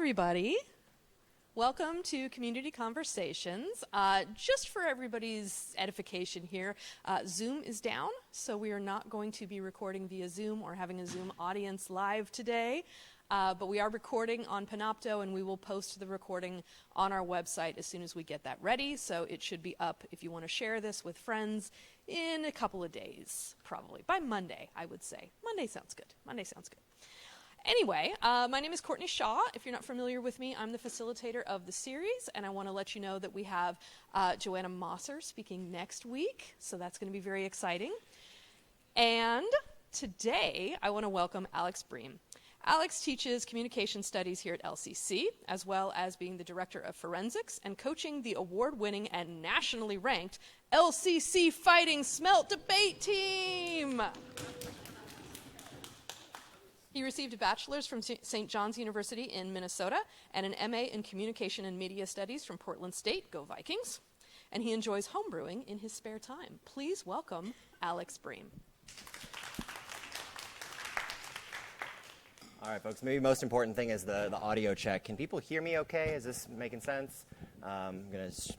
everybody. Welcome to Community Conversations. Just for everybody's edification here, Zoom is down, so we are not going to be recording via Zoom or having a Zoom audience live today. But we are recording on Panopto, and we will post the recording on our website as soon as we get that ready. So it should be up if you want to share this with friends in a couple of days, probably. By Monday, I would say. Monday sounds good. Anyway, my name is Courtney Shaw. If you're not familiar with me, I'm the facilitator of the series, and I want to let you know that we have Joanna Mosser speaking next week, so that's going to be very exciting. And today, I want to welcome Alex Brehm. Alex teaches communication studies here at LCC, as well as being the director of forensics and coaching the award-winning and nationally ranked LCC Fighting Smelt Debate Team. He received a bachelor's from St. John's University in Minnesota and an MA in Communication and Media Studies from Portland State, go Vikings. And he enjoys homebrewing in his spare time. Please welcome Alex Brehm. All right, folks, maybe the most important thing is the audio check. Can people hear me okay? Is this making sense? I'm going to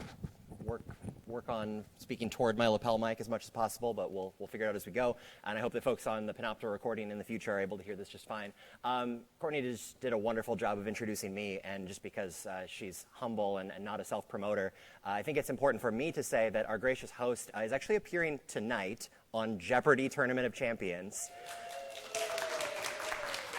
work on speaking toward my lapel mic as much as possible, but we'll figure it out as we go. And I hope that folks on the Panopto recording in the future are able to hear this just fine. Courtney just did a wonderful job of introducing me, and just because she's humble and not a self-promoter, I think it's important for me to say that our gracious host is actually appearing tonight on Jeopardy! Tournament of Champions,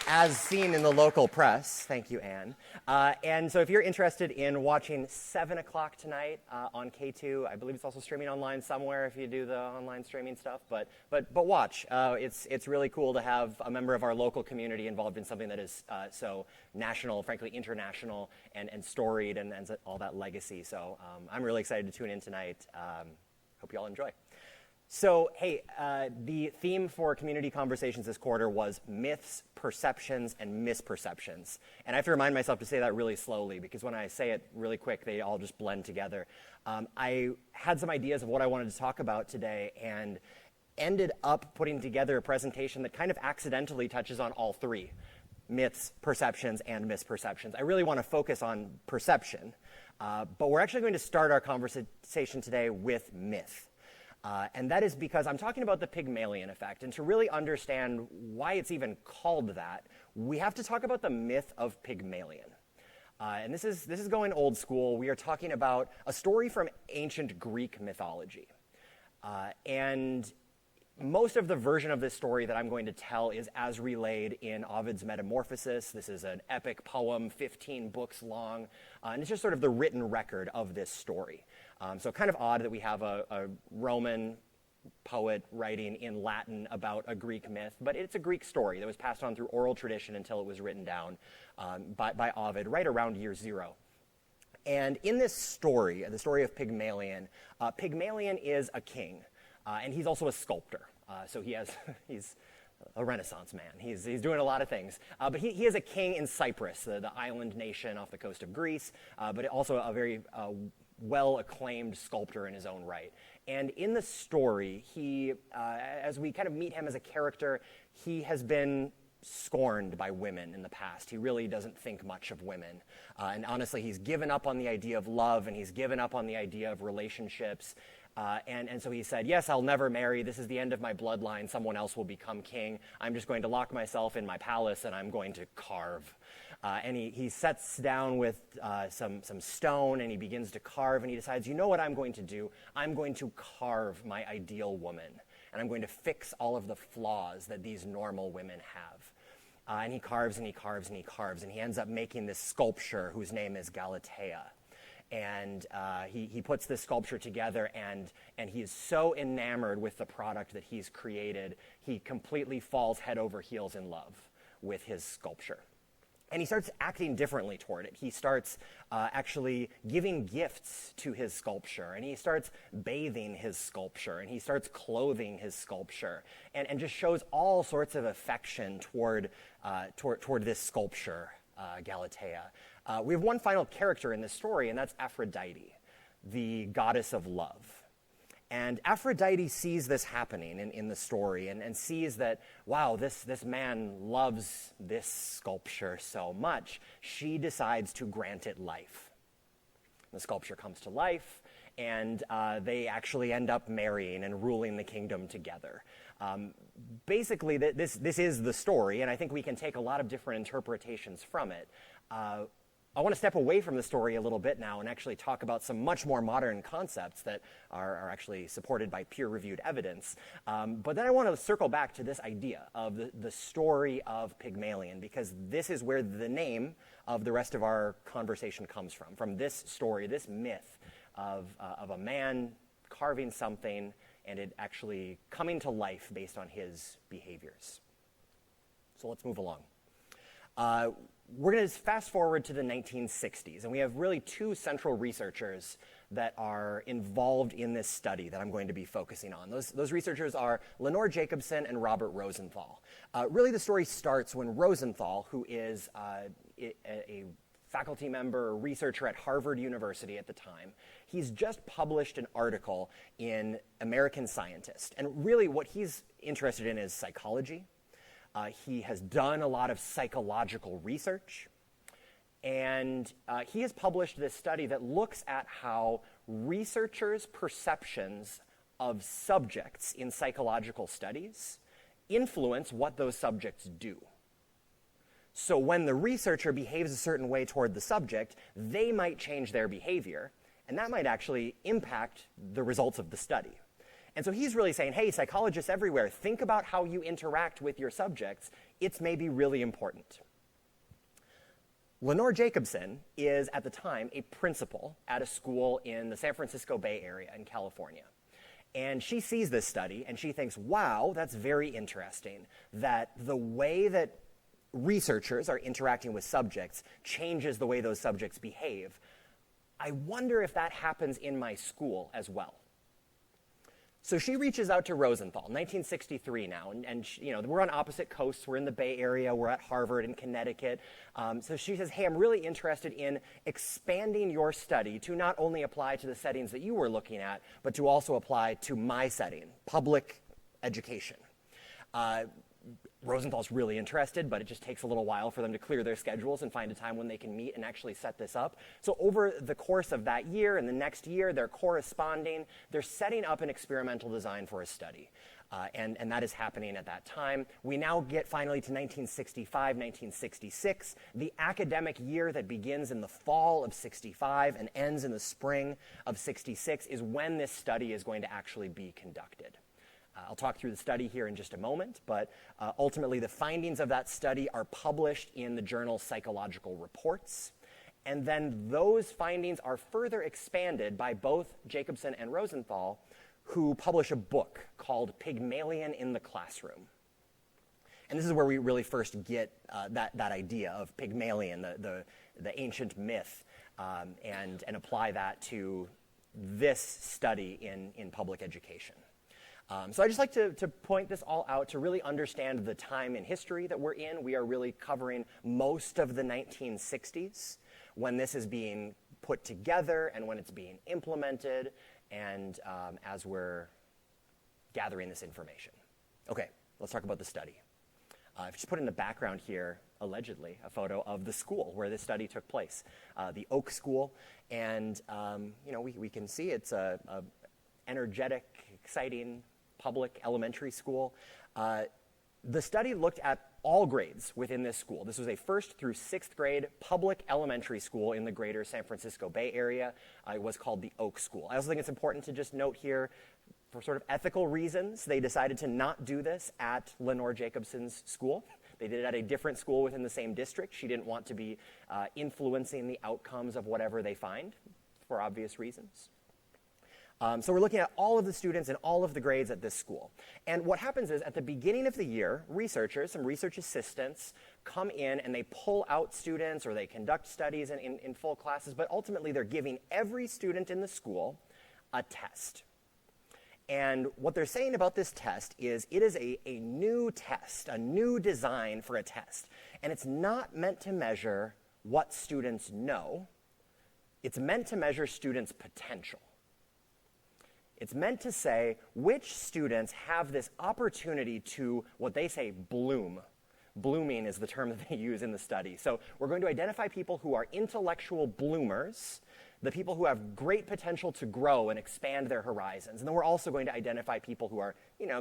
as seen in the local press. Thank you, Anne. And so if you're interested in watching 7 o'clock tonight on K2, I believe it's also streaming online somewhere if you do the online streaming stuff, but watch. It's really cool to have a member of our local community involved in something that is so national, frankly international, and storied, and all that legacy. So I'm really excited to tune in tonight. Hope you all enjoy. So, hey, the theme for Community Conversations this quarter was myths, perceptions, and misperceptions. And I have to remind myself to say that really slowly, because when I say it really quick, they all just blend together. I had some ideas of what I wanted to talk about today and ended up putting together a presentation that kind of accidentally touches on all three: myths, perceptions, and misperceptions. I really want to focus on perception, but we're actually going to start our conversation today with myth. And that is because I'm talking about the Pygmalion effect. And to really understand why it's even called that, we have to talk about the myth of Pygmalion. And this is going old school. We are talking about a story from ancient Greek mythology. And most of the version of this story that I'm going to tell is as relayed in Ovid's Metamorphoses. This is an epic poem, 15 books long, and it's just sort of the written record of this story. So kind of odd that we have a Roman poet writing in Latin about a Greek myth, but it's a Greek story that was passed on through oral tradition until it was written down by Ovid right around year 0. And in this story, the story of Pygmalion, Pygmalion is a king. And he's also a sculptor, so he's a Renaissance man. He's doing a lot of things. But he is a king in Cyprus, the island nation off the coast of Greece, but also a very well-acclaimed sculptor in his own right. And in the story, he, as we kind of meet him as a character, he has been scorned by women in the past. He really doesn't think much of women. And honestly, he's given up on the idea of love, and he's given up on the idea of relationships. And so he said, yes, I'll never marry. This is the end of my bloodline. Someone else will become king. I'm just going to lock myself in my palace, and I'm going to carve. And he sets down with some stone, and he begins to carve, and he decides, you know what I'm going to do? I'm going to carve my ideal woman, and I'm going to fix all of the flaws that these normal women have. And he carves, and he carves, and he carves, and he ends up making this sculpture whose name is Galatea. And he puts this sculpture together, and he is so enamored with the product that he's created, he completely falls head over heels in love with his sculpture. And he starts acting differently toward it. He starts actually giving gifts to his sculpture, and he starts bathing his sculpture, and he starts clothing his sculpture, and just shows all sorts of affection toward this sculpture, Galatea. We have one final character in this story, and that's Aphrodite, the goddess of love. And Aphrodite sees this happening in the story and sees that, wow, this man loves this sculpture so much. She decides to grant it life. The sculpture comes to life, and they actually end up marrying and ruling the kingdom together. Basically, this is the story, and I think we can take a lot of different interpretations from it. I want to step away from the story a little bit now and actually talk about some much more modern concepts that are actually supported by peer-reviewed evidence. But then I want to circle back to this idea of the story of Pygmalion, because this is where the name of the rest of our conversation comes from this story, this myth of a man carving something and it actually coming to life based on his behaviors. So let's move along. We're going to fast forward to the 1960s, and we have really two central researchers that are involved in this study that I'm going to be focusing on. Those researchers are Lenore Jacobson and Robert Rosenthal. Really, the story starts when Rosenthal, who is a faculty member or researcher at Harvard University at the time, he's just published an article in American Scientist. And really what he's interested in is psychology. He has done a lot of psychological research, and he has published this study that looks at how researchers' perceptions of subjects in psychological studies influence what those subjects do. So when the researcher behaves a certain way toward the subject, they might change their behavior, and that might actually impact the results of the study. And so he's really saying, hey, psychologists everywhere, think about how you interact with your subjects. It's maybe really important. Lenore Jacobson is, at the time, a principal at a school in the San Francisco Bay Area in California. And she sees this study, and she thinks, wow, that's very interesting, that the way that researchers are interacting with subjects changes the way those subjects behave. I wonder if that happens in my school as well. So she reaches out to Rosenthal, 1963 now, and she, we're on opposite coasts. We're in the Bay Area. We're at Harvard in Connecticut. So she says, hey, I'm really interested in expanding your study to not only apply to the settings that you were looking at, but to also apply to my setting, public education. Rosenthal's really interested, but it just takes a little while for them to clear their schedules and find a time when they can meet and actually set this up. So over the course of that year and the next year, they're corresponding. They're setting up an experimental design for a study. And that is happening at that time. We now get finally to 1965, 1966, the academic year that begins in the fall of 65 and ends in the spring of 66 is when this study is going to actually be conducted. I'll talk through the study here in just a moment, but ultimately the findings of that study are published in the journal Psychological Reports, and then those findings are further expanded by both Jacobson and Rosenthal, who publish a book called Pygmalion in the Classroom. And this is where we really first get that idea of Pygmalion, the ancient myth, and apply that to this study in public education. So I just like to point this all out to really understand the time in history that we're in. We are really covering most of the 1960s when this is being put together and when it's being implemented and as we're gathering this information. Okay, let's talk about the study. I've just put in the background here, allegedly, a photo of the school where this study took place, the Oak School. And, we can see it's a energetic, exciting, public elementary school. The study looked at all grades within this school. This was a 1st through 6th grade public elementary school in the greater San Francisco Bay Area. It was called the Oak School. I also think it's important to just note here, for sort of ethical reasons, they decided to not do this at Lenore Jacobson's school. They did it at a different school within the same district. She didn't want to be influencing the outcomes of whatever they find, for obvious reasons. So we're looking at all of the students and all of the grades at this school. And what happens is at the beginning of the year, researchers, some research assistants, come in and they pull out students or they conduct studies in full classes, but ultimately they're giving every student in the school a test. And what they're saying about this test is it is a new test, a new design for a test. And it's not meant to measure what students know. It's meant to measure students' potential. It's meant to say which students have this opportunity to, what they say, bloom. Blooming is the term that they use in the study. So we're going to identify people who are intellectual bloomers, the people who have great potential to grow and expand their horizons. And then we're also going to identify people who are,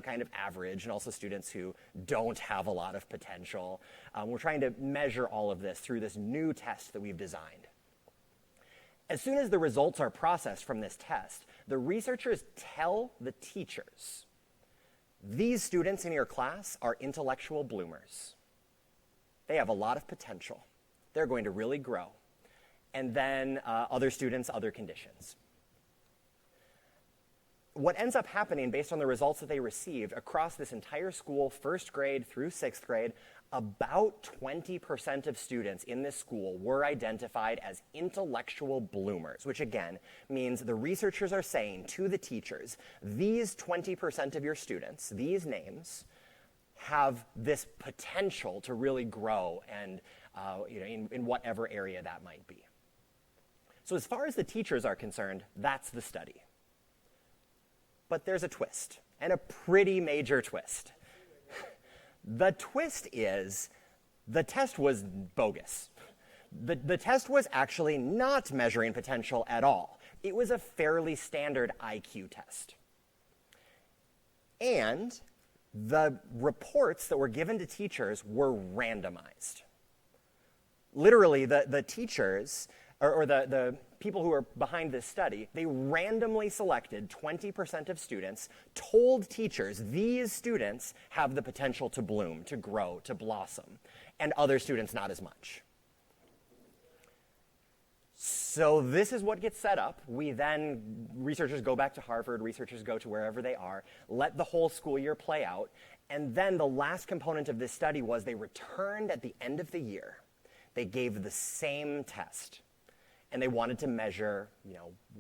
kind of average, and also students who don't have a lot of potential. We're trying to measure all of this through this new test that we've designed. As soon as the results are processed from this test, the researchers tell the teachers, these students in your class are intellectual bloomers. They have a lot of potential. They're going to really grow. And then other students, other conditions. What ends up happening based on the results that they received across this entire school, first grade through sixth grade, about 20% of students in this school were identified as intellectual bloomers, which again means the researchers are saying to the teachers, these 20% of your students, these names, have this potential to really grow and in whatever area that might be. So as far as the teachers are concerned, that's the study. But there's a twist, and a pretty major twist. The twist is the test was bogus. The test was actually not measuring potential at all. It was a fairly standard IQ test. And the reports that were given to teachers were randomized. Literally, the teachers, or the people who were behind this study, they randomly selected 20% of students, told teachers these students have the potential to bloom, to grow, to blossom, and other students not as much. So this is what gets set up. Researchers go back to Harvard, researchers go to wherever they are, let the whole school year play out, and then the last component of this study was they returned at the end of the year. They gave the same test, and they wanted to measure,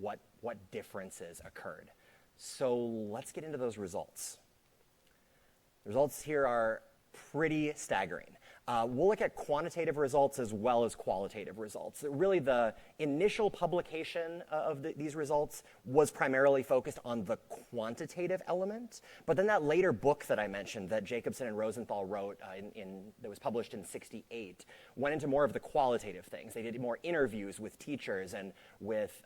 what differences occurred. So let's get into those results. The results here are pretty staggering. We'll look at quantitative results as well as qualitative results. Really, the initial publication of these results was primarily focused on the quantitative element, but then that later book that I mentioned that Jacobson and Rosenthal wrote that was published in '68 went into more of the qualitative things. They did more interviews with teachers and with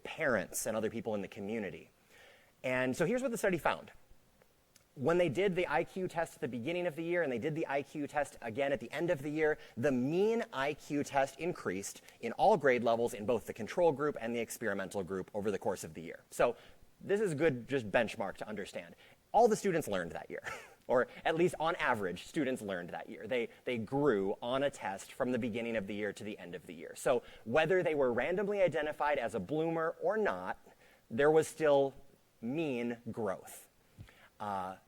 parents and other people in the community. And so here's what the study found. When they did the IQ test at the beginning of the year and they did the IQ test again at the end of the year, the mean IQ test increased in all grade levels in both the control group and the experimental group over the course of the year. So this is a good just benchmark to understand. All the students learned that year, or at least on average, students learned that year. They grew on a test from the beginning of the year to the end of the year. So whether they were randomly identified as a bloomer or not, there was still mean growth.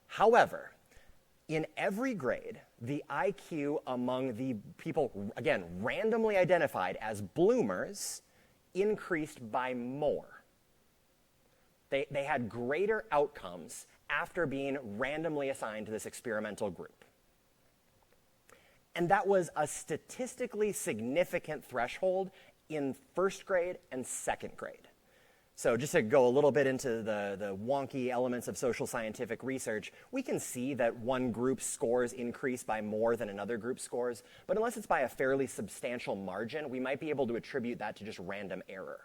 However, in every grade, the IQ among the people, again, randomly identified as bloomers, increased by more. They had greater outcomes after being randomly assigned to this experimental group. And that was a statistically significant threshold in first grade and second grade. So just to go a little bit into the wonky elements of social scientific research, we can see that one group's scores increase by more than another group's scores, but unless it's by a fairly substantial margin, we might be able to attribute that to just random error.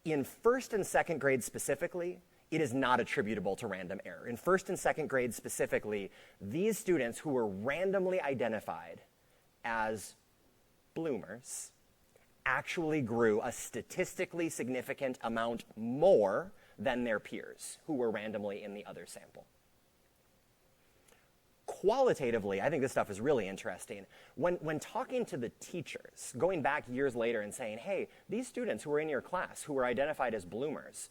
In first and second grade specifically, it is not attributable to random error. In first and second grade specifically, these students who were randomly identified as bloomers actually grew a statistically significant amount more than their peers who were randomly in the other sample. Qualitatively, I think this stuff is really interesting. When talking to the teachers, going back years later and saying, hey, these students who were in your class who were identified as bloomers,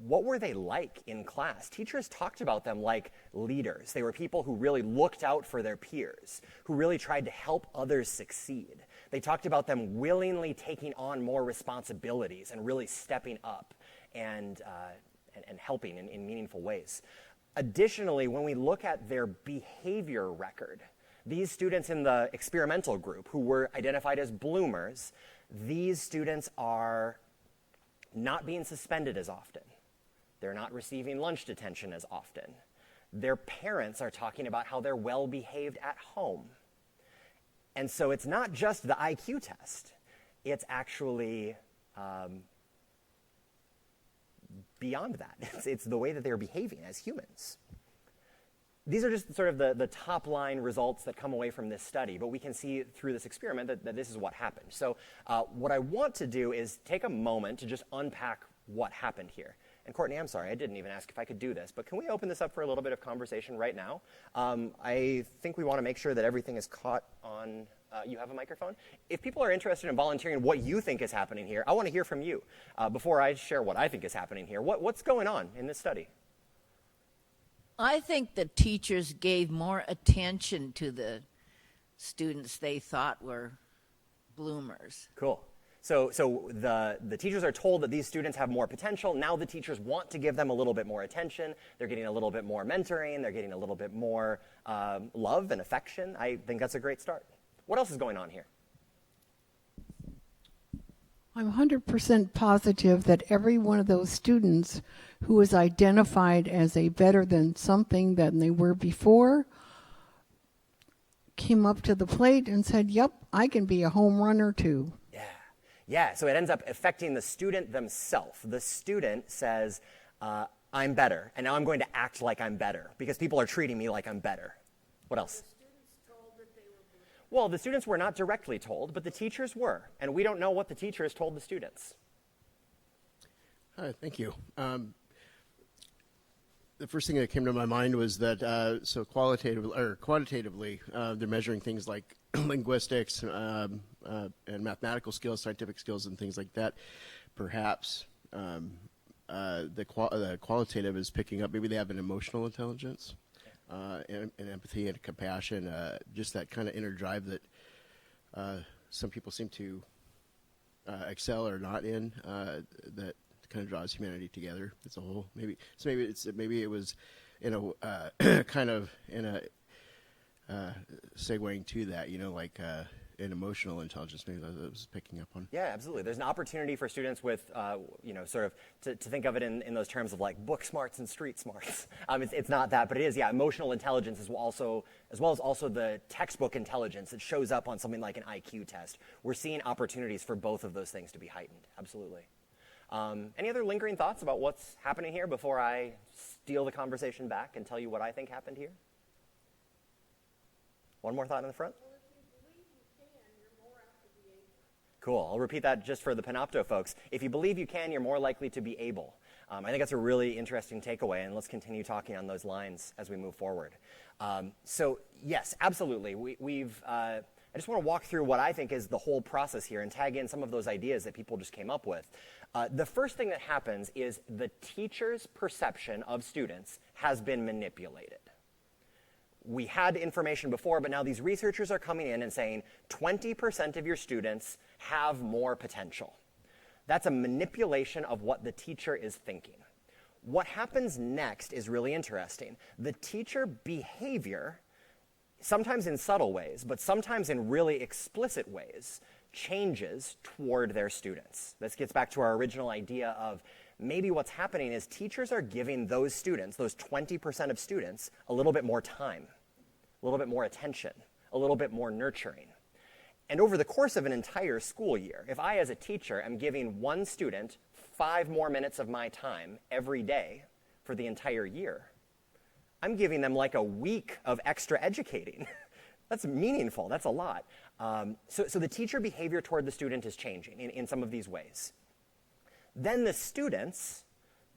what were they like in class? Teachers talked about them like leaders. They were people who really looked out for their peers, who really tried to help others succeed. They talked about them willingly taking on more responsibilities and really stepping up and helping in meaningful ways. Additionally, when we look at their behavior record, these students in the experimental group who were identified as bloomers, these students are not being suspended as often. They're not receiving lunch detention as often. Their parents are talking about how they're well behaved at home. And so it's not just the IQ test. It's actually beyond that. It's the way that they're behaving as humans. These are just sort of the top line results that come away from this study, but we can see through this experiment that this is what happened. So what I want to do is take a moment to just unpack what happened here. And Courtney, I'm sorry, I didn't even ask if I could do this, but can we open this up for a little bit of conversation right now? I think we want to make sure that everything is caught on, you have a microphone? If people are interested in volunteering what you think is happening here, I want to hear from you before I share what I think is happening here. What's going on in this study? I think the teachers gave more attention to the students they thought were bloomers. Cool. So the teachers are told that these students have more potential. Now the teachers want to give them a little bit more attention. They're getting a little bit more mentoring. They're getting a little bit more love and affection. I think that's a great start. What else is going on here? I'm 100% positive that every one of those students who was identified as a better than something than they were before came up to the plate and said, yep, I can be a home runner too. Yeah, so it ends up affecting the student themselves. The student says, I'm better, and now I'm going to act like I'm better because people are treating me like I'm better. What else? The students told that they were bloomers. Well, the students were not directly told, but the teachers were, and we don't know what the teachers told the students. Hi, thank you. The first thing that came to my mind was that so quantitatively, they're measuring things like linguistics and mathematical skills, scientific skills, and things like that. Perhaps the qualitative is picking up. Maybe they have an emotional intelligence, and empathy and compassion. Just that kind of inner drive that some people seem to excel or not in. That kind of draws humanity together as a whole. Maybe it was in a kind of in a segueing to that, like an emotional intelligence. Maybe that was picking up on. Yeah, absolutely. There's an opportunity for students with, sort of to think of it in those terms of like book smarts and street smarts. It's not that, but it is, emotional intelligence as well as also the textbook intelligence that shows up on something like an IQ test. We're seeing opportunities for both of those things to be heightened. Absolutely. Any other lingering thoughts about what's happening here before I steal the conversation back and tell you what I think happened here? One more thought in the front? Well, if you believe you can, you're more apt to be able. Cool. I'll repeat that just for the Panopto folks. If you believe you can, you're more likely to be able. I think that's a really interesting takeaway, and let's continue talking on those lines as we move forward. So, yes, absolutely. I just want to walk through what I think is the whole process here and tag in some of those ideas that people just came up with. The first thing that happens is the teacher's perception of students has been manipulated. We had information before, but now these researchers are coming in and saying 20% of your students have more potential. That's a manipulation of what the teacher is thinking. What happens next is really interesting. The teacher behavior, sometimes in subtle ways, but sometimes in really explicit ways, changes toward their students. This gets back to our original idea of maybe what's happening is teachers are giving those students, those 20% of students, a little bit more time, a little bit more attention, a little bit more nurturing. And over the course of an entire school year, if I as a teacher am giving one student 5 more minutes of my time every day for the entire year, I'm giving them like a week of extra educating. That's meaningful. That's a lot. So the teacher behavior toward the student is changing in some of these ways. Then the students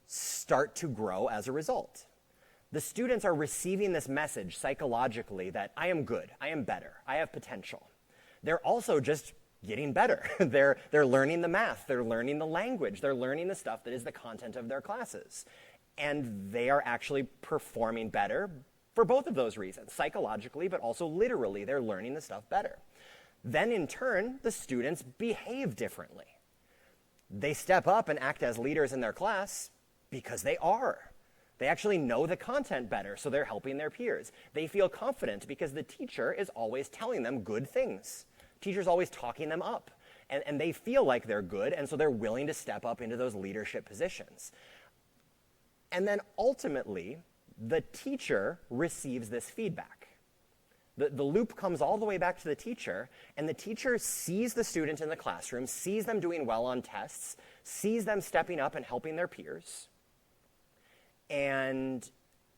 start to grow as a result. The students are receiving this message psychologically that I am good, I am better, I have potential. They're also just getting better. They're learning the math, they're learning the language, they're learning the stuff that is the content of their classes. And they are actually performing better for both of those reasons, psychologically, but also literally, they're learning the stuff better. Then in turn, the students behave differently. They step up and act as leaders in their class because they are. They actually know the content better, so they're helping their peers. They feel confident because the teacher is always telling them good things. Teacher's always talking them up. And they feel like they're good, and so they're willing to step up into those leadership positions. And then ultimately, the teacher receives this feedback. The loop comes all the way back to the teacher, and the teacher sees the student in the classroom, sees them doing well on tests, sees them stepping up and helping their peers, and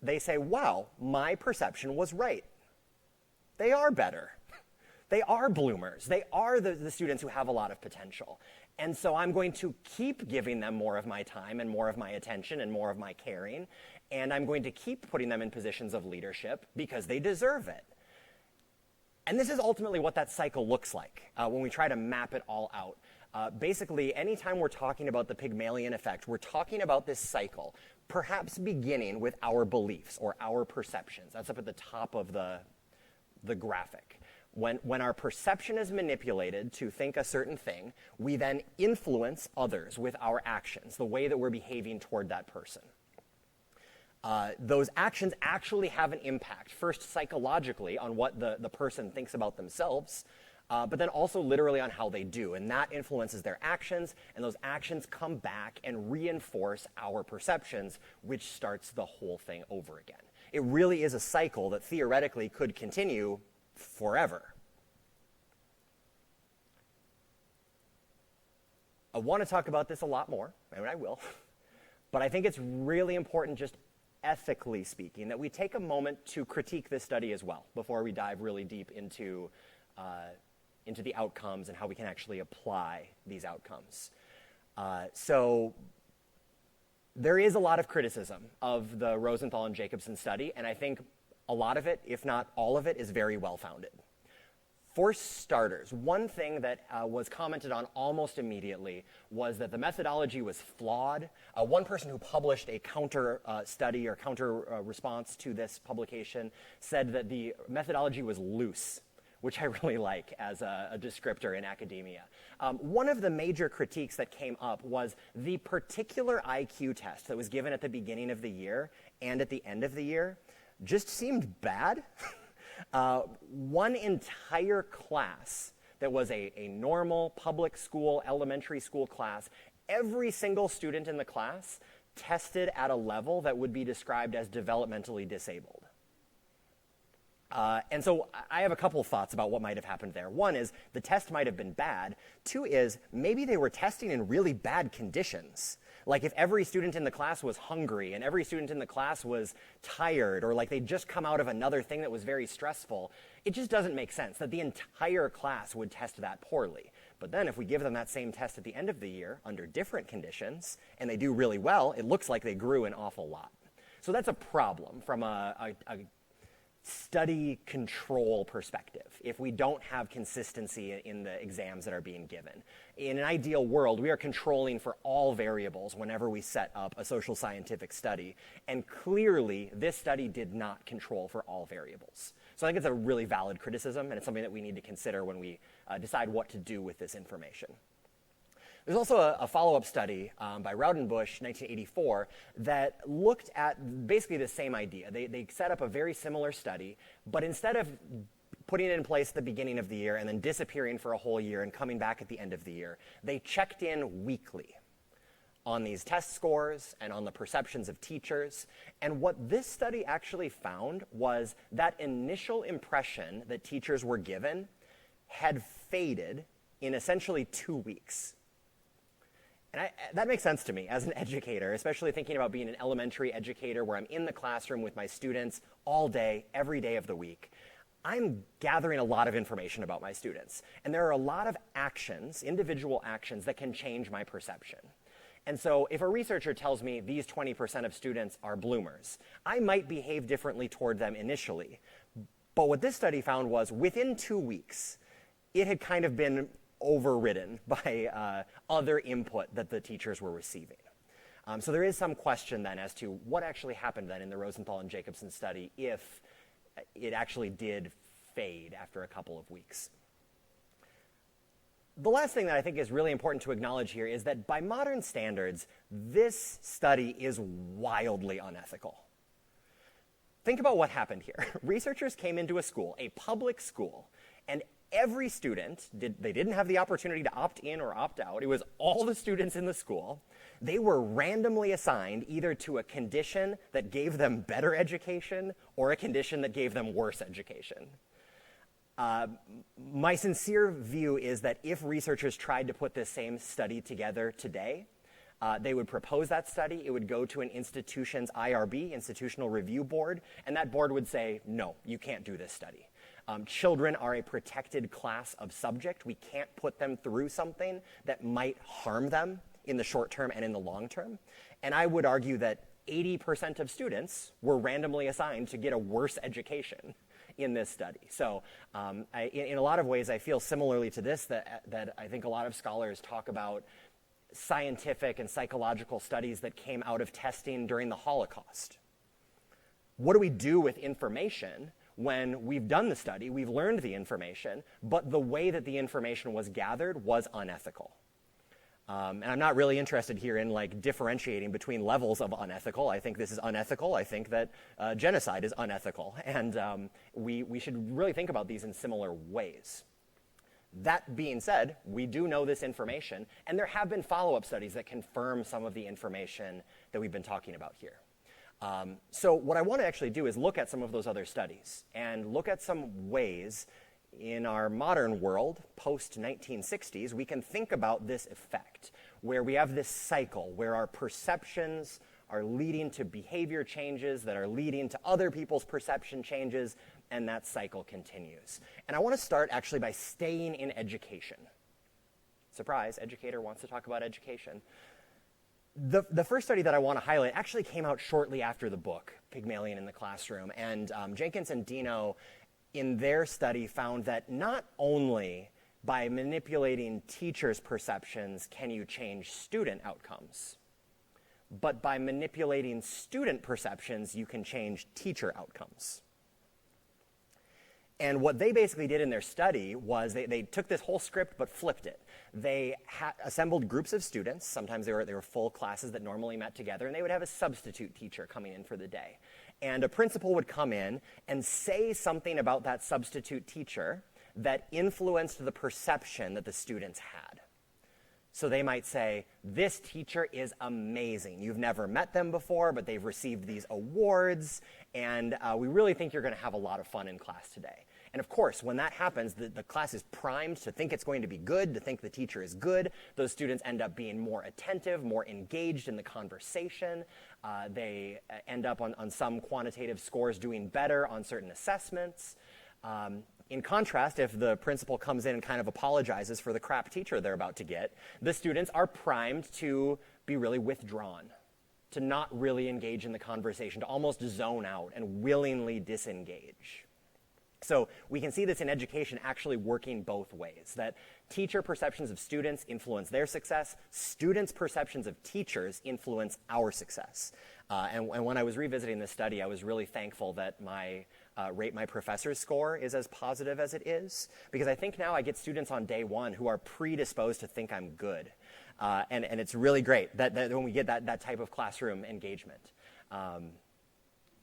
they say, wow, my perception was right. They are better. They are bloomers. They are the students who have a lot of potential. And so I'm going to keep giving them more of my time and more of my attention and more of my caring, and I'm going to keep putting them in positions of leadership because they deserve it. And this is ultimately what that cycle looks like when we try to map it all out. Basically, anytime we're talking about the Pygmalion effect, we're talking about this cycle, perhaps beginning with our beliefs or our perceptions. That's up at the top of the graphic. When our perception is manipulated to think a certain thing, we then influence others with our actions, the way that we're behaving toward that person. Those actions actually have an impact, first psychologically on what the person thinks about themselves, but then also literally on how they do. And that influences their actions, and those actions come back and reinforce our perceptions, which starts the whole thing over again. It really is a cycle that theoretically could continue forever. I want to talk about this a lot more, and I will, but I think it's really important, just ethically speaking, that we take a moment to critique this study as well before we dive really deep into the outcomes and how we can actually apply these outcomes. So there is a lot of criticism of the Rosenthal and Jacobson study, and I think a lot of it, if not all of it, is very well-founded. For starters, one thing that was commented on almost immediately was that the methodology was flawed. One person who published a counter study or counter response to this publication said that the methodology was loose, which I really like as a descriptor in academia. One of the major critiques that came up was the particular IQ test that was given at the beginning of the year and at the end of the year just seemed bad. One entire class that was a normal public school, elementary school class, every single student in the class tested at a level that would be described as developmentally disabled. And so I have a couple of thoughts about what might have happened there. One is the test might have been bad. Two is maybe they were testing in really bad conditions. Like if every student in the class was hungry and every student in the class was tired, or like they'd just come out of another thing that was very stressful, it just doesn't make sense that the entire class would test that poorly. But then if we give them that same test at the end of the year under different conditions and they do really well, it looks like they grew an awful lot. So that's a problem from a study control perspective if we don't have consistency in the exams that are being given. In an ideal world, we are controlling for all variables whenever we set up a social scientific study, and clearly this study did not control for all variables. So I think it's a really valid criticism, and it's something that we need to consider when we decide what to do with this information. There's also a follow-up study by Raudenbusch, 1984, that looked at basically the same idea. They set up a very similar study, but instead of putting it in place at the beginning of the year and then disappearing for a whole year and coming back at the end of the year, they checked in weekly on these test scores and on the perceptions of teachers. And what this study actually found was that initial impression that teachers were given had faded in essentially 2 weeks. And that makes sense to me as an educator, especially thinking about being an elementary educator where I'm in the classroom with my students all day, every day of the week. I'm gathering a lot of information about my students. And there are a lot of actions, individual actions, that can change my perception. And so if a researcher tells me these 20% of students are bloomers, I might behave differently toward them initially. But what this study found was within 2 weeks, it had kind of been overridden by other input that the teachers were receiving. So there is some question then as to what actually happened then in the Rosenthal and Jacobson study if it actually did fade after a couple of weeks. The last thing that I think is really important to acknowledge here is that by modern standards, this study is wildly unethical. Think about what happened here. Researchers came into a school, a public school, and every student, they didn't have the opportunity to opt in or opt out. It was all the students in the school. They were randomly assigned either to a condition that gave them better education or a condition that gave them worse education. My sincere view is that if researchers tried to put this same study together today, they would propose that study, it would go to an institution's IRB, Institutional Review Board, and that board would say, no, you can't do this study. Children are a protected class of subject. We can't put them through something that might harm them in the short term and in the long term. And I would argue that 80% of students were randomly assigned to get a worse education in this study. So in a lot of ways, I feel similarly to this, that I think a lot of scholars talk about scientific and psychological studies that came out of testing during the Holocaust. What do we do with information when we've done the study, we've learned the information, but the way that the information was gathered was unethical? And I'm not really interested here in like differentiating between levels of unethical. I think this is unethical. I think that genocide is unethical. And we should really think about these in similar ways. That being said, we do know this information, and there have been follow-up studies that confirm some of the information that we've been talking about here. So what I want to actually do is look at some of those other studies and look at some ways in our modern world, post-1960s, we can think about this effect, where we have this cycle where our perceptions are leading to behavior changes that are leading to other people's perception changes, and that cycle continues. And I want to start actually by staying in education. Surprise, educator wants to talk about education. The first study that I want to highlight actually came out shortly after the book, Pygmalion in the Classroom, and Jenkins and Dino in their study found that not only by manipulating teachers' perceptions can you change student outcomes, but by manipulating student perceptions, you can change teacher outcomes. And what they basically did in their study was they took this whole script but flipped it. They assembled groups of students. Sometimes they were full classes that normally met together, and they would have a substitute teacher coming in for the day. And a principal would come in and say something about that substitute teacher that influenced the perception that the students had. So they might say, this teacher is amazing. You've never met them before, but they've received these awards, and we really think you're going to have a lot of fun in class today. And of course, when that happens, the class is primed to think it's going to be good, to think the teacher is good. Those students end up being more attentive, more engaged in the conversation. They end up on some quantitative scores doing better on certain assessments. In contrast, if the principal comes in and kind of apologizes for the crap teacher they're about to get, the students are primed to be really withdrawn, to not really engage in the conversation, to almost zone out and willingly disengage. So we can see this in education actually working both ways, that teacher perceptions of students influence their success, students' perceptions of teachers influence our success. And when I was revisiting this study, I was really thankful that my Rate My Professors score is as positive as it is, because I think now I get students on day one who are predisposed to think I'm good. And it's really great that when we get that type of classroom engagement.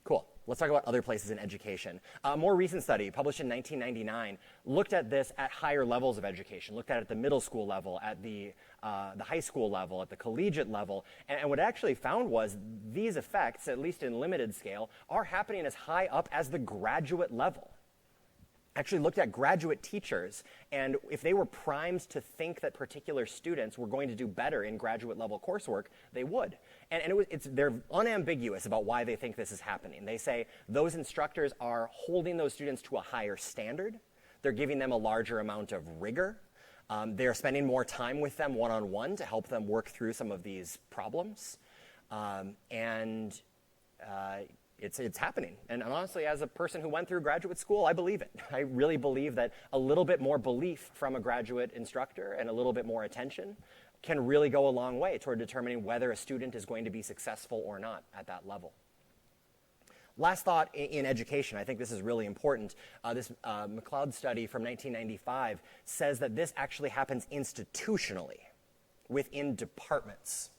Cool. Let's talk about other places in education. A more recent study, published in 1999, looked at this at higher levels of education, looked at it at the middle school level, at the high school level, at the collegiate level. And what it actually found was these effects, at least in limited scale, are happening as high up as the graduate level. Actually looked at graduate teachers, and if they were primed to think that particular students were going to do better in graduate level coursework, they would. And they're unambiguous about why they think this is happening. They say those instructors are holding those students to a higher standard. They're giving them a larger amount of rigor. They're spending more time with them one-on-one to help them work through some of these problems. It's happening. And honestly, as a person who went through graduate school, I believe it. I really believe that a little bit more belief from a graduate instructor and a little bit more attention can really go a long way toward determining whether a student is going to be successful or not at that level. Last thought in education, I think this is really important. This McLeod study from 1995 says that this actually happens institutionally, within departments.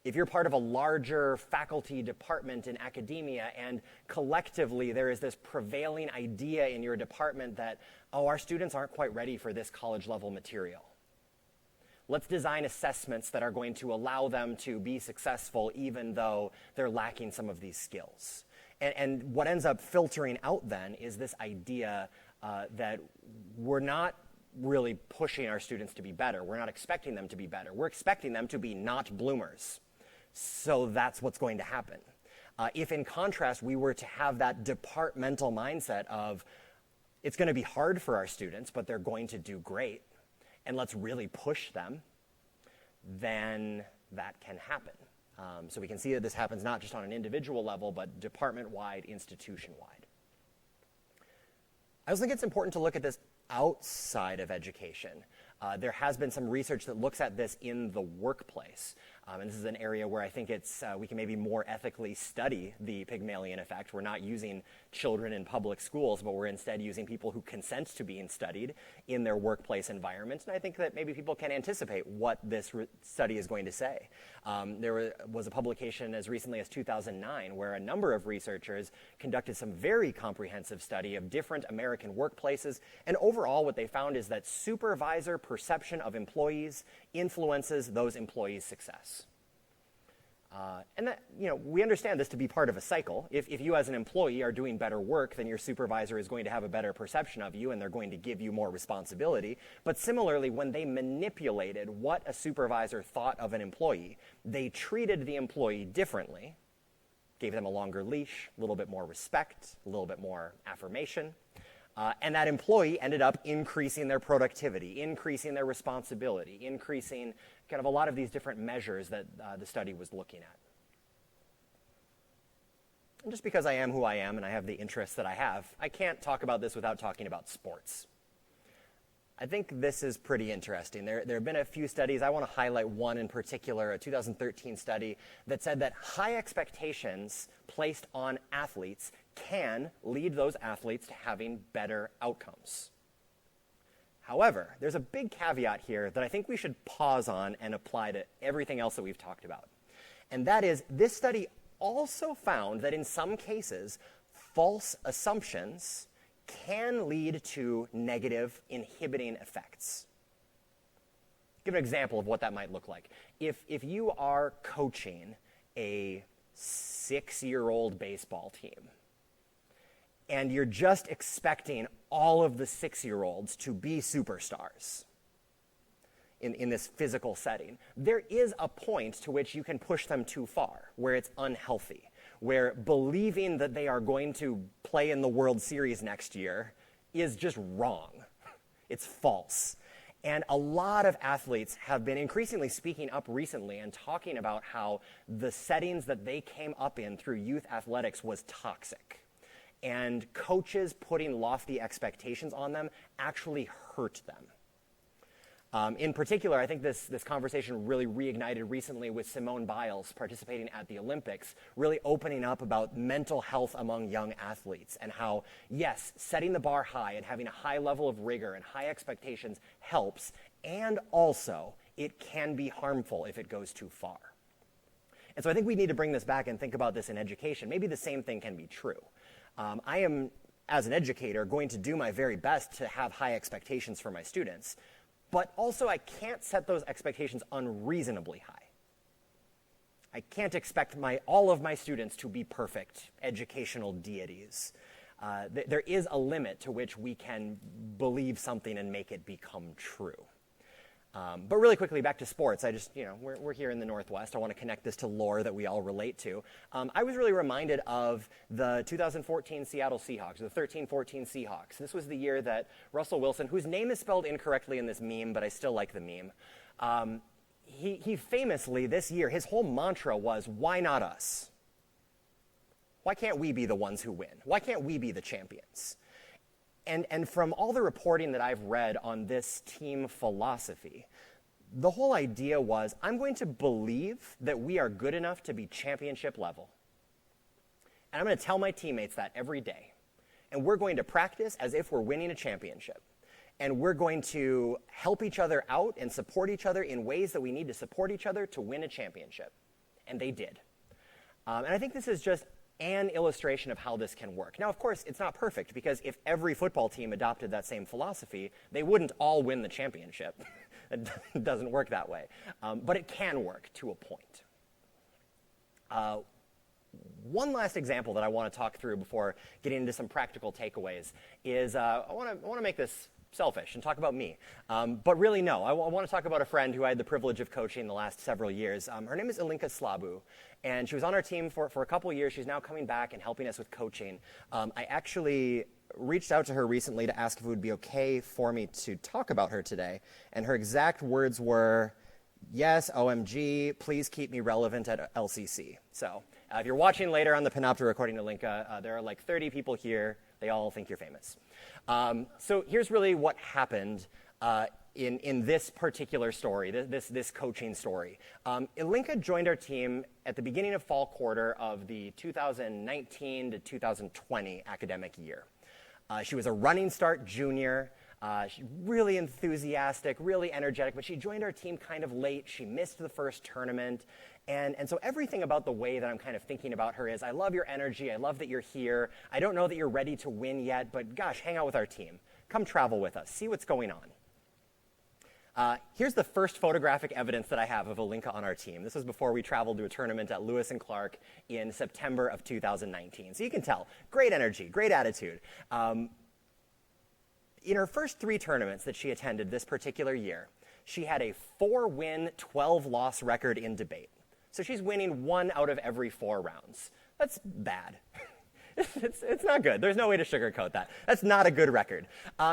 If you're part of a larger faculty department in academia and collectively there is this prevailing idea in your department that, oh, our students aren't quite ready for this college level material. Let's design assessments that are going to allow them to be successful even though they're lacking some of these skills. And what ends up filtering out then is this idea that we're not really pushing our students to be better. We're not expecting them to be better. We're expecting them to be not bloomers. So that's what's going to happen. If in contrast we were to have that departmental mindset of it's going to be hard for our students, but they're going to do great, and let's really push them, then that can happen. So we can see that this happens not just on an individual level, but department-wide, institution-wide. I also think it's important to look at this outside of education. There has been some research that looks at this in the workplace. And this is an area where I think we can maybe more ethically study the Pygmalion effect. We're not using children in public schools, but we're instead using people who consent to being studied in their workplace environments. And I think that maybe people can anticipate what this study is going to say. There was a publication as recently as 2009 where a number of researchers conducted some very comprehensive study of different American workplaces. And overall, what they found is that supervisor perception of employees influences those employees' success. And that, we understand this to be part of a cycle. If you as an employee are doing better work, then your supervisor is going to have a better perception of you and they're going to give you more responsibility. But similarly, when they manipulated what a supervisor thought of an employee, they treated the employee differently, gave them a longer leash, a little bit more respect, a little bit more affirmation. And that employee ended up increasing their productivity, increasing their responsibility, increasing kind of a lot of these different measures that the study was looking at. And just because I am who I am and I have the interests that I have, I can't talk about this without talking about sports. I think this is pretty interesting. There have been a few studies. I want to highlight one in particular, a 2013 study that said that high expectations placed on athletes can lead those athletes to having better outcomes. However, there's a big caveat here that I think we should pause on and apply to everything else that we've talked about. And that is, this study also found that in some cases, false assumptions can lead to negative inhibiting effects. Give an example of what that might look like. If you are coaching a 6-year-old baseball team, and you're just expecting all of the 6-year-olds to be superstars in this physical setting, there is a point to which you can push them too far, where it's unhealthy, where believing that they are going to play in the World Series next year is just wrong. It's false. And a lot of athletes have been increasingly speaking up recently and talking about how the settings that they came up in through youth athletics was toxic. And coaches putting lofty expectations on them actually hurt them. In particular, I think this conversation really reignited recently with Simone Biles participating at the Olympics, really opening up about mental health among young athletes and how, yes, setting the bar high and having a high level of rigor and high expectations helps, and also it can be harmful if it goes too far. And so I think we need to bring this back and think about this in education. Maybe the same thing can be true. I am, as an educator, going to do my very best to have high expectations for my students, but also I can't set those expectations unreasonably high. I can't expect all of my students to be perfect educational deities. There is a limit to which we can believe something and make it become true. But really quickly, back to sports. We're here in the Northwest. I want to connect this to lore that we all relate to. I was really reminded of the 2014 Seattle Seahawks, the 13-14 Seahawks. This was the year that Russell Wilson, whose name is spelled incorrectly in this meme, but I still like the meme, he famously, this year, his whole mantra was, why not us? Why can't we be the ones who win? Why can't we be the champions? And from all the reporting that I've read on this team philosophy, the whole idea was, I'm going to believe that we are good enough to be championship level. And I'm going to tell my teammates that every day. And we're going to practice as if we're winning a championship. And we're going to help each other out and support each other in ways that we need to support each other to win a championship. And they did. And I think this is just an illustration of how this can work. Now, of course, it's not perfect, because if every football team adopted that same philosophy, they wouldn't all win the championship. It doesn't work that way. But it can work to a point. One last example that I want to talk through before getting into some practical takeaways is I want to make this selfish and talk about me. But really, no. I want to talk about a friend who I had the privilege of coaching the last several years. Her name is Ilinka Slabu, and she was on our team for a couple years. She's now coming back and helping us with coaching. I actually reached out to her recently to ask if it would be okay for me to talk about her today, and her exact words were, "Yes, OMG, please keep me relevant at LCC." So if you're watching later on the Panopta recording, Ilinka, there are like 30 people here. They all think you're famous. So here's really what happened in this particular story, this coaching story. Ilinka joined our team at the beginning of fall quarter of the 2019 to 2020 academic year. She was a running start junior. She's really enthusiastic, really energetic, but she joined our team kind of late. She missed the first tournament. And so everything about the way that I'm kind of thinking about her is, I love your energy. I love that you're here. I don't know that you're ready to win yet, but gosh, hang out with our team. Come travel with us. See what's going on. Here's the first photographic evidence that I have of Ilinka on our team. This was before we traveled to a tournament at Lewis and Clark in September of 2019. So you can tell, great energy, great attitude. In her first 3 tournaments that she attended this particular year, she had a 4-win, 12-loss record in debate. So she's winning 1 out of every 4 rounds. That's bad. It's not good. There's no way to sugarcoat that. That's not a good record.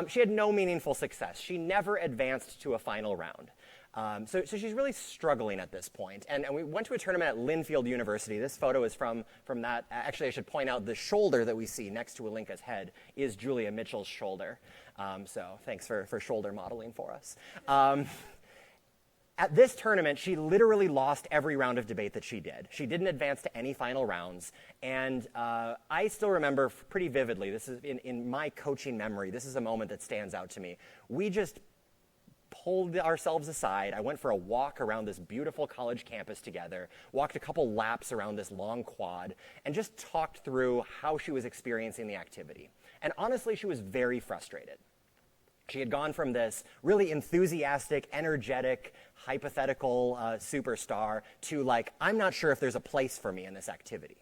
She had no meaningful success. She never advanced to a final round. So she's really struggling at this point. And we went to a tournament at Linfield University. This photo is from that. Actually, I should point out the shoulder that we see next to Ilinka's head is Julia Mitchell's shoulder. So thanks for shoulder modeling for us. At this tournament, she literally lost every round of debate that she did. She didn't advance to any final rounds. And I still remember pretty vividly, this is in my coaching memory, this is a moment that stands out to me. We just pulled ourselves aside. I went for a walk around this beautiful college campus together, walked a couple laps around this long quad, and just talked through how she was experiencing the activity. And honestly, she was very frustrated. She had gone from this really enthusiastic, energetic, hypothetical superstar to like, I'm not sure if there's a place for me in this activity.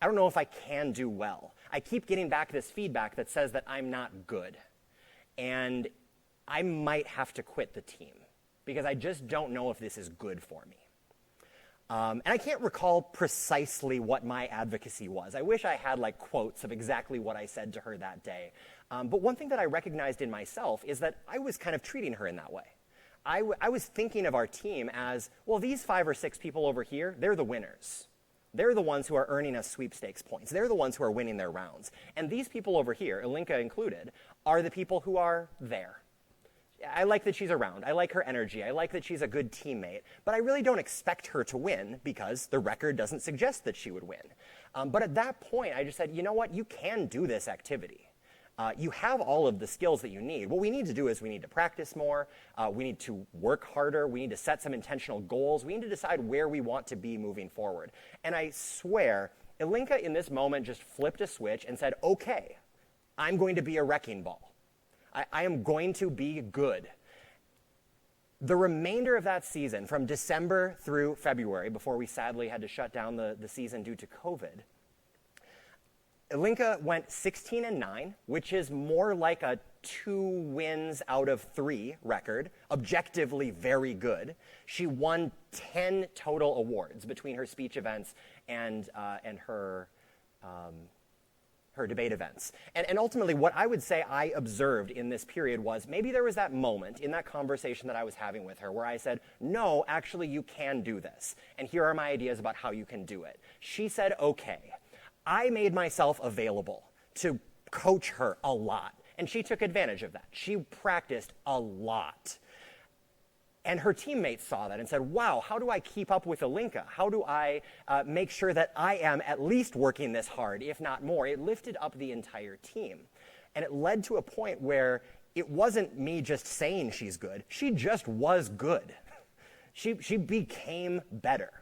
I don't know if I can do well. I keep getting back this feedback that says that I'm not good. And I might have to quit the team because I just don't know if this is good for me. And I can't recall precisely what my advocacy was. I wish I had like quotes of exactly what I said to her that day. But one thing that I recognized in myself is that I was kind of treating her in that way. I was thinking of our team as, well, these 5 or 6 people over here, they're the winners. They're the ones who are earning us sweepstakes points. They're the ones who are winning their rounds. And these people over here, Ilinka included, are the people who are there. I like that she's around. I like her energy. I like that she's a good teammate. But I really don't expect her to win because the record doesn't suggest that she would win. But at that point, I just said, you know what? You can do this activity. You have all of the skills that you need. What we need to do is we need to practice more. We need to work harder. We need to set some intentional goals. We need to decide where we want to be moving forward. And I swear, Ilinka in this moment just flipped a switch and said, okay, I'm going to be a wrecking ball. I am going to be good. The remainder of that season, from December through February, before we sadly had to shut down the season due to COVID, Ilinka went 16-9, which is more like a 2 wins out of 3 record, objectively very good. She won 10 total awards between her speech events and her debate events. And ultimately, what I would say I observed in this period was maybe there was that moment in that conversation that I was having with her where I said, no, actually, you can do this. And here are my ideas about how you can do it. She said, okay. I made myself available to coach her a lot. And she took advantage of that. She practiced a lot. And her teammates saw that and said, wow, how do I keep up with Ilinka? How do I make sure that I am at least working this hard, if not more? It lifted up the entire team. And it led to a point where it wasn't me just saying she's good. She just was good. She became better.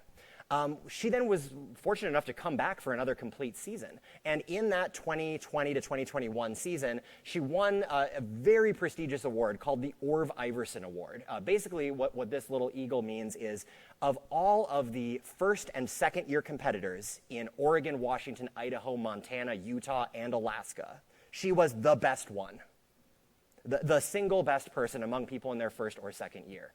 She then was fortunate enough to come back for another complete season. And in that 2020 to 2021 season, she won a very prestigious award called the Orv Iverson Award. Basically, what this little eagle means is, of all of the first and second year competitors in Oregon, Washington, Idaho, Montana, Utah, and Alaska, she was the best one. The single best person among people in their first or second year.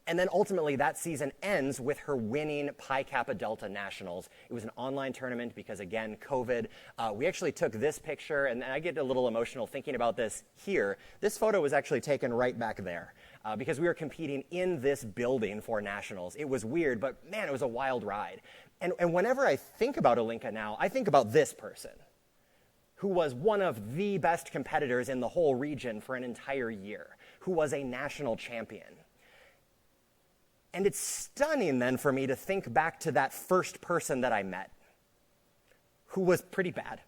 And then ultimately that season ends with her winning Pi Kappa Delta Nationals. It was an online tournament because, again, COVID. We actually took this picture, and I get a little emotional thinking about this here. This photo was actually taken right back there because we were competing in this building for nationals. It was weird, but man, it was a wild ride. And whenever I think about Alinka now, I think about this person, who was one of the best competitors in the whole region for an entire year, who was a national champion. And it's stunning then for me to think back to that first person that I met, who was pretty bad,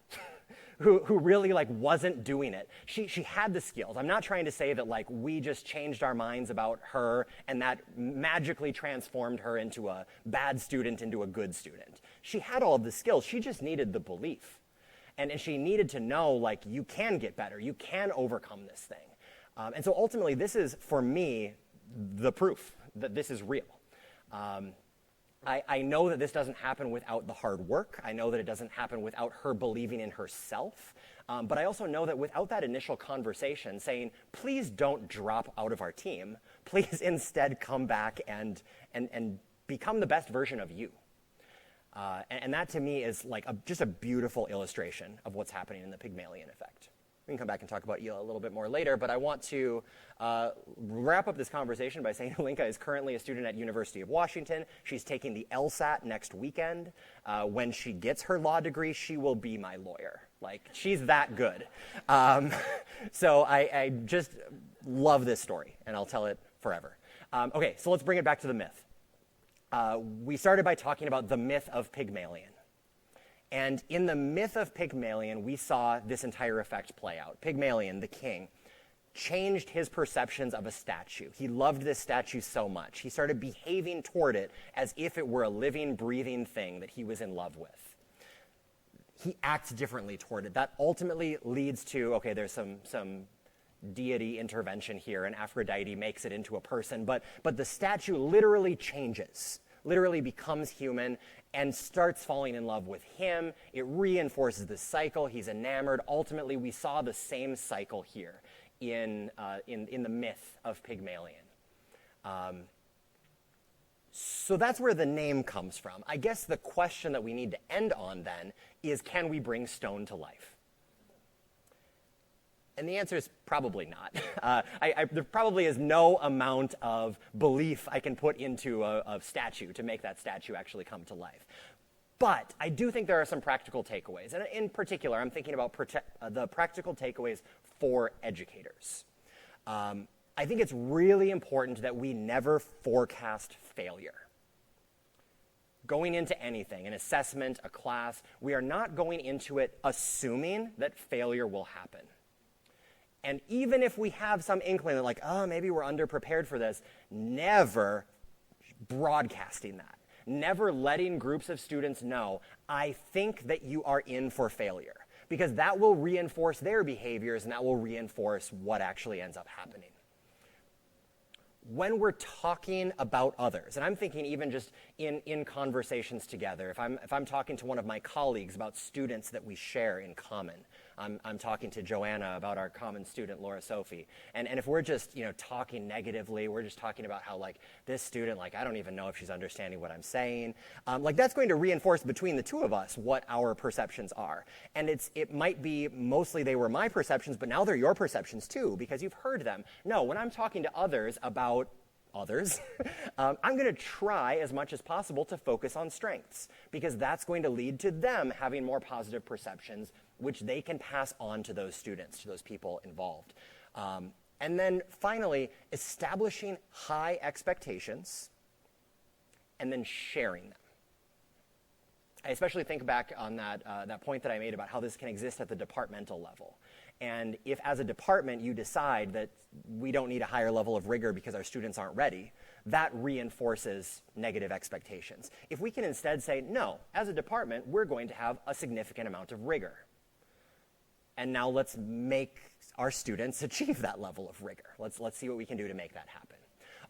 who really wasn't doing it. She had the skills. I'm not trying to say that we just changed our minds about her and that magically transformed her into a bad student into a good student. She had all of the skills. She just needed the belief. And she needed to know, you can get better. You can overcome this thing. And so ultimately, this is, for me, the proof that this is real. I know that this doesn't happen without the hard work. I know that it doesn't happen without her believing in herself. But I also know that without that initial conversation saying, please don't drop out of our team. Please instead come back and become the best version of you. And that to me is just a beautiful illustration of what's happening in the Pygmalion effect. We can come back and talk about Ela a little bit more later, but I want to wrap up this conversation by saying Alinka is currently a student at University of Washington. She's taking the LSAT next weekend. When she gets her law degree, she will be my lawyer. She's that good. So I just love this story, and I'll tell it forever. Okay, so let's bring it back to the myth. We started by talking about the myth of Pygmalion. And in the myth of Pygmalion, we saw this entire effect play out. Pygmalion, the king, changed his perceptions of a statue. He loved this statue so much. He started behaving toward it as if it were a living, breathing thing that he was in love with. He acts differently toward it. That ultimately leads to, okay, there's some deity intervention here, and Aphrodite makes it into a person, but the statue literally changes, literally becomes human, and starts falling in love with him. It reinforces the cycle. He's enamored. Ultimately, we saw the same cycle here in the myth of Pygmalion. So that's where the name comes from. I guess the question that we need to end on then is, can we bring stone to life? And the answer is probably not. There probably is no amount of belief I can put into a statue to make that statue actually come to life. But I do think there are some practical takeaways. And in particular, I'm thinking about the practical takeaways for educators. I think it's really important that we never forecast failure. Going into anything, an assessment, a class, we are not going into it assuming that failure will happen. And even if we have some inkling that maybe we're underprepared for this, never broadcasting that. Never letting groups of students know, I think that you are in for failure. Because that will reinforce their behaviors and that will reinforce what actually ends up happening. When we're talking about others, and I'm thinking even just in conversations together, if I'm talking to one of my colleagues about students that we share in common, I'm talking to Joanna about our common student, Laura Sophie, and if we're just talking negatively, we're just talking about how this student, I don't even know if she's understanding what I'm saying, that's going to reinforce between the two of us what our perceptions are. And it might be mostly they were my perceptions, but now they're your perceptions too, because you've heard them. No, when I'm talking to others about others, I'm going to try as much as possible to focus on strengths, because that's going to lead to them having more positive perceptions, which they can pass on to those students, to those people involved. And then finally, establishing high expectations and then sharing them. I especially think back on that point that I made about how this can exist at the departmental level. And if as a department you decide that we don't need a higher level of rigor because our students aren't ready, that reinforces negative expectations. If we can instead say, no, as a department, we're going to have a significant amount of rigor. And now let's make our students achieve that level of rigor. Let's see what we can do to make that happen.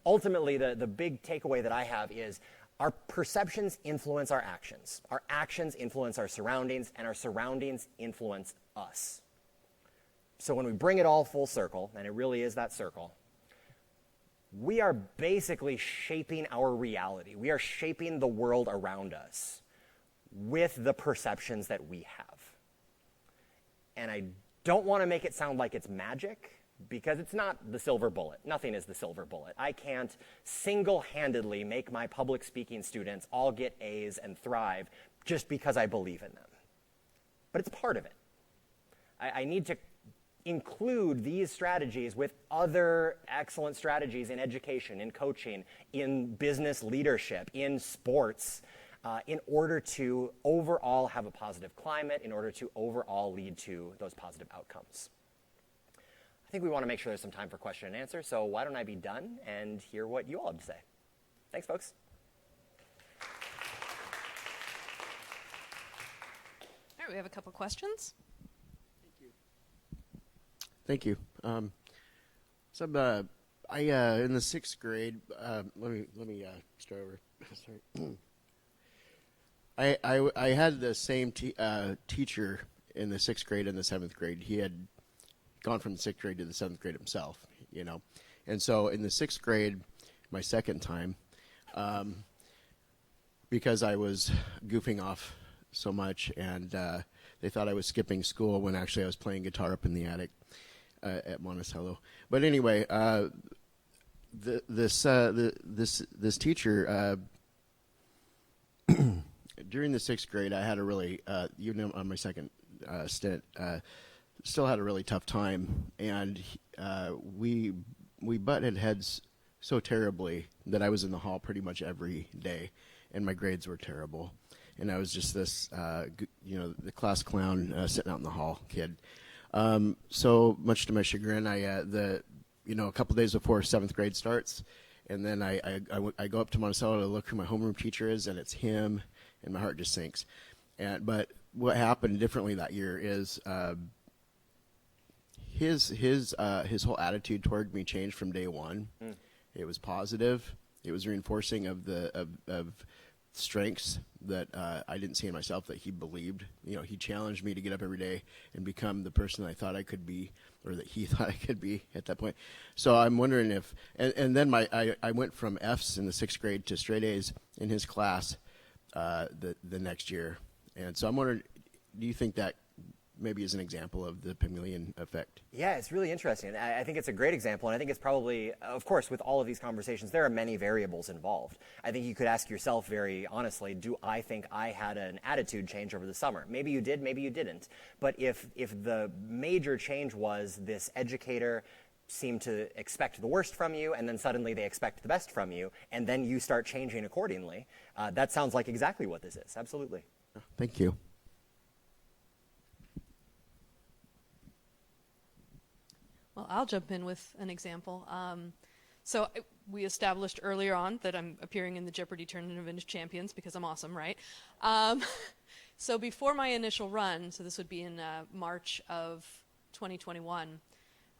Ultimately, the big takeaway that I have is our perceptions influence our actions. Our actions influence our surroundings, and our surroundings influence us. So when we bring it all full circle, and it really is that circle, we are basically shaping our reality. We are shaping the world around us with the perceptions that we have. And I don't want to make it sound like it's magic, because it's not the silver bullet. Nothing is the silver bullet. I can't single-handedly make my public speaking students all get A's and thrive just because I believe in them. But it's part of it. I need to include these strategies with other excellent strategies in education, in coaching, in business leadership, in sports, in order to overall have a positive climate, in order to overall lead to those positive outcomes. I think we want to make sure there's some time for question and answer, so why don't I be done and hear what you all have to say. Thanks, folks. All right, we have a couple questions. Thank you. So, I in the 6th grade. Let me start over. Sorry. I had the same teacher in the 6th grade and the 7th grade. He had gone from the 6th grade to the 7th grade himself, and so in the 6th grade, my second time, because I was goofing off so much, and they thought I was skipping school when actually I was playing guitar up in the attic at Monticello. But anyway, this teacher during the 6th grade, I had a really on my second stint, still had a really tough time, and we butted heads so terribly that I was in the hall pretty much every day, and my grades were terrible, and I was just this the class clown sitting out in the hall kid. So much to my chagrin, a couple days before 7th grade starts, and then I go up to Monticello to look who my homeroom teacher is, and it's him, and my heart just sinks. But what happened differently that year is his whole attitude toward me changed from day one. It was positive. It was reinforcing of strengths that I didn't see in myself that he believed. He challenged me to get up every day and become the person that I thought I could be, or that he thought I could be at that point. So I'm wondering if, and then I went from F's in the 6th grade to straight A's in his class the next year. And so I'm wondering, do you think that maybe is an example of the Pygmalion effect? Yeah, it's really interesting. I think it's a great example, and I think it's probably, of course, with all of these conversations, there are many variables involved. I think you could ask yourself very honestly, do I think I had an attitude change over the summer? Maybe you did, maybe you didn't. But if the major change was this educator seemed to expect the worst from you, and then suddenly they expect the best from you, and then you start changing accordingly, that sounds like exactly what this is. Absolutely. Thank you. Well, I'll jump in with an example. We established earlier on that I'm appearing in the Jeopardy Tournament of Vintage Champions because I'm awesome, right? So before my initial run, so this would be in March of 2021,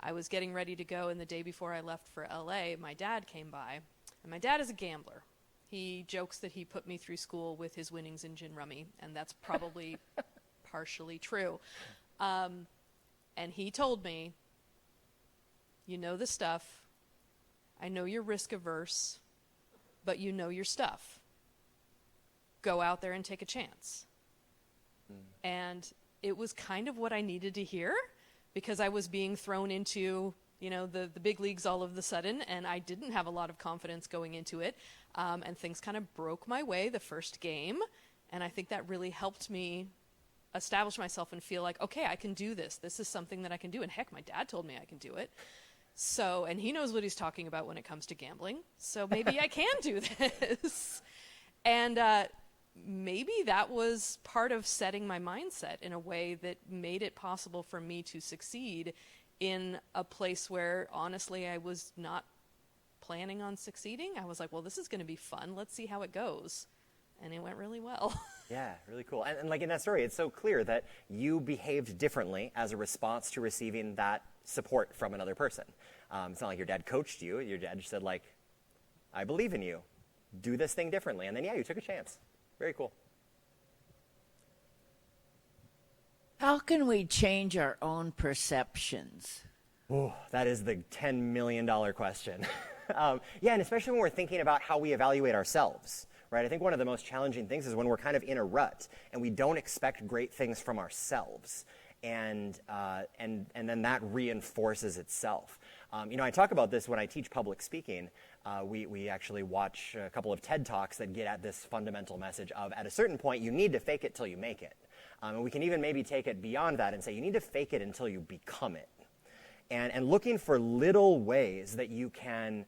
I was getting ready to go, and the day before I left for LA, my dad came by. And my dad is a gambler. He jokes that he put me through school with his winnings in gin rummy, and that's probably partially true. And he told me, you know the stuff. I know you're risk averse, but you know your stuff. Go out there and take a chance. And it was kind of what I needed to hear, because I was being thrown into, the big leagues all of a sudden, and I didn't have a lot of confidence going into it. And things kind of broke my way the first game, and I think that really helped me establish myself and feel like, okay, I can do this. This is something that I can do. And heck, my dad told me I can do it. So, and he knows what he's talking about when it comes to gambling. So maybe I can do this. And maybe that was part of setting my mindset in a way that made it possible for me to succeed in a place where, honestly, I was not planning on succeeding. I was like, well, this is going to be fun. Let's see how it goes. And it went really well. Yeah, really cool. And like in that story, it's so clear that you behaved differently as a response to receiving that support from another person. It's not like your dad coached you. Your dad just said, like, I believe in you. Do this thing differently. And then, yeah, you took a chance. Very cool. How can we change our own perceptions? Oh, that is the $10 million question. Yeah, and especially when we're thinking about how we evaluate ourselves, right? I think one of the most challenging things is when we're kind of in a rut and we don't expect great things from ourselves. And then that reinforces itself. I talk about this when I teach public speaking. We actually watch a couple of TED Talks that get at this fundamental message of, at a certain point, you need to fake it till you make it. And we can even maybe take it beyond that and say you need to fake it until you become it. And looking for little ways that you can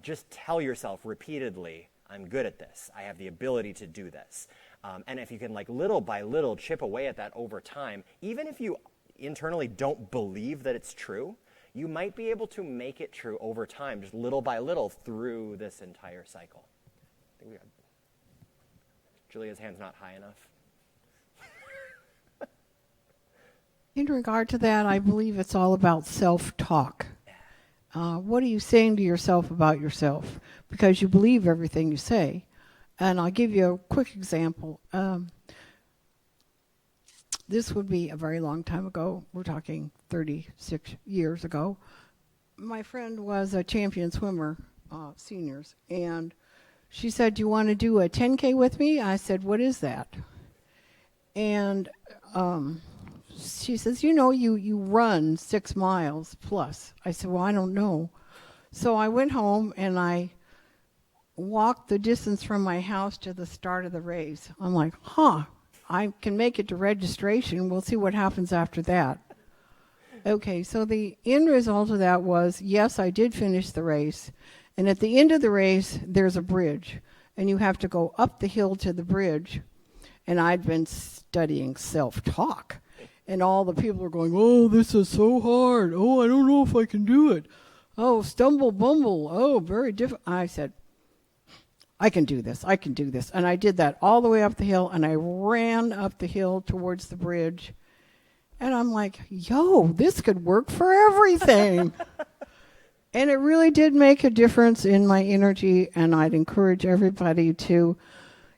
just tell yourself repeatedly, I'm good at this. I have the ability to do this. And if you can, like, little by little chip away at that over time, even if you internally don't believe that it's true, you might be able to make it true over time, just little by little through this entire cycle. I think Julia's hand's not high enough. In regard to that, I believe it's all about self-talk. What are you saying to yourself about yourself? Because you believe everything you say. And I'll give you a quick example. This would be a very long time ago. We're talking 36 years ago. My friend was a champion swimmer, seniors, and she said, do you want to do a 10K with me? I said, what is that? And she says, you run 6 miles plus. I said, well, I don't know. So I went home and I walked the distance from my house to the start of the race. I'm like, I can make it to registration. We'll see what happens after that. Okay, so the end result of that was, yes, I did finish the race. And at the end of the race, there's a bridge. And you have to go up the hill to the bridge. And I'd been studying self-talk. And all the people are going, oh, this is so hard. Oh, I don't know if I can do it. Oh, stumble, bumble. Oh, very difficult. I said, I can do this. I can do this. And I did that all the way up the hill, and I ran up the hill towards the bridge. And I'm like, this could work for everything. And it really did make a difference in my energy, and I'd encourage everybody to,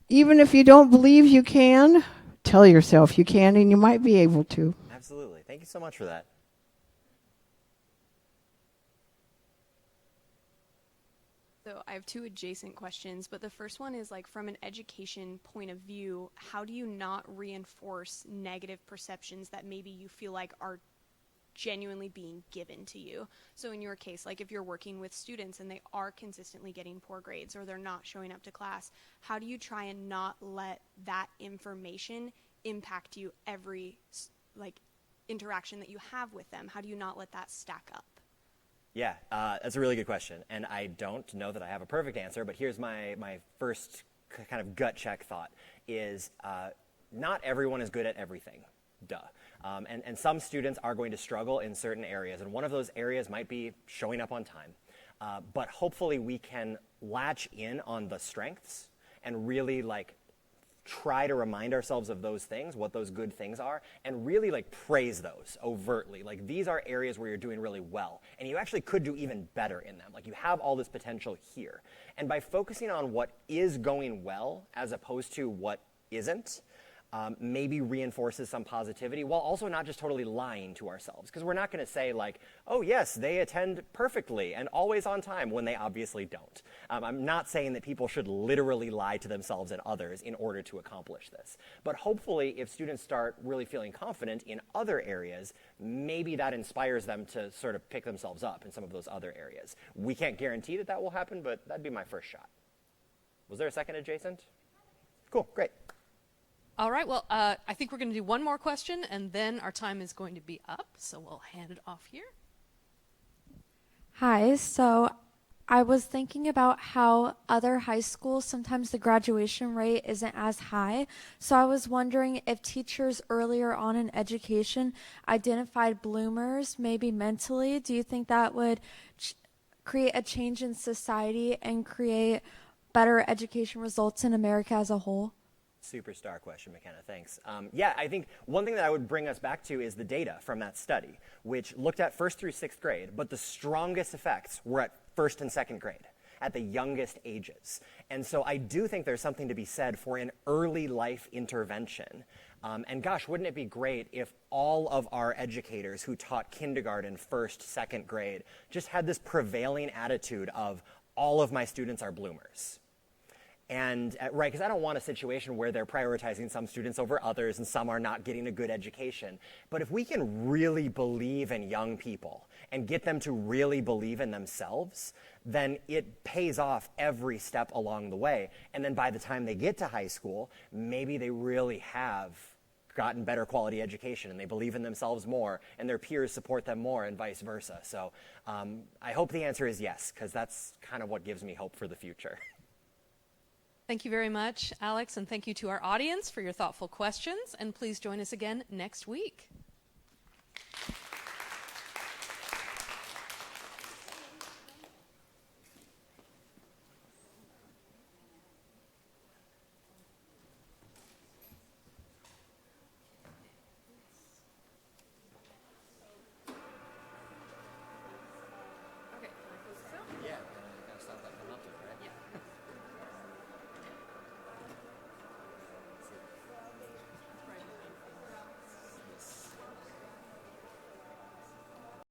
even if you don't believe you can, tell yourself you can, and you might be able to. Absolutely. Thank you so much for that. So I have 2 adjacent questions, but the first one is, like, from an education point of view, how do you not reinforce negative perceptions that maybe you feel like are genuinely being given to you? So in your case, like, if you're working with students and they are consistently getting poor grades or they're not showing up to class, how do you try and not let that information impact you every, like, interaction that you have with them? How do you not let that stack up? Yeah, that's a really good question. And I don't know that I have a perfect answer, but here's my first kind of gut check thought is not everyone is good at everything. Duh. And some students are going to struggle in certain areas, and one of those areas might be showing up on time. But hopefully we can latch in on the strengths and really, like, try to remind ourselves of those things, what those good things are, and really, like, praise those overtly. Like, these are areas where you're doing really well, and you actually could do even better in them. Like, you have all this potential here. And by focusing on what is going well as opposed to what isn't, maybe reinforces some positivity while also not just totally lying to ourselves. Because we're not going to say, like, oh, yes, they attend perfectly and always on time when they obviously don't. I'm not saying that people should literally lie to themselves and others in order to accomplish this. But hopefully, if students start really feeling confident in other areas, maybe that inspires them to sort of pick themselves up in some of those other areas. We can't guarantee that that will happen, but that'd be my first shot. Was there a second adjacent? Cool, great. All right, well, I think we're going to do one more question, and then our time is going to be up, so we'll hand it off here. Hi, so I was thinking about how other high schools, sometimes the graduation rate isn't as high. So I was wondering if teachers earlier on in education identified bloomers, maybe mentally. Do you think that would create a change in society and create better education results in America as a whole? Superstar question, McKenna, thanks. Yeah, I think one thing that I would bring us back to is the data from that study, which looked at 1st through 6th grade, but the strongest effects were at 1st and 2nd grade, at the youngest ages. And so I do think there's something to be said for an early life intervention. And gosh, wouldn't it be great if all of our educators who taught kindergarten, 1st, 2nd grade, just had this prevailing attitude of all of my students are bloomers. And, right, because I don't want a situation where they're prioritizing some students over others and some are not getting a good education. But if we can really believe in young people and get them to really believe in themselves, then it pays off every step along the way. And then by the time they get to high school, maybe they really have gotten better quality education and they believe in themselves more and their peers support them more and vice versa. So I hope the answer is yes, because that's kind of what gives me hope for the future. Thank you very much, Alex, and thank you to our audience for your thoughtful questions. And please join us again next week.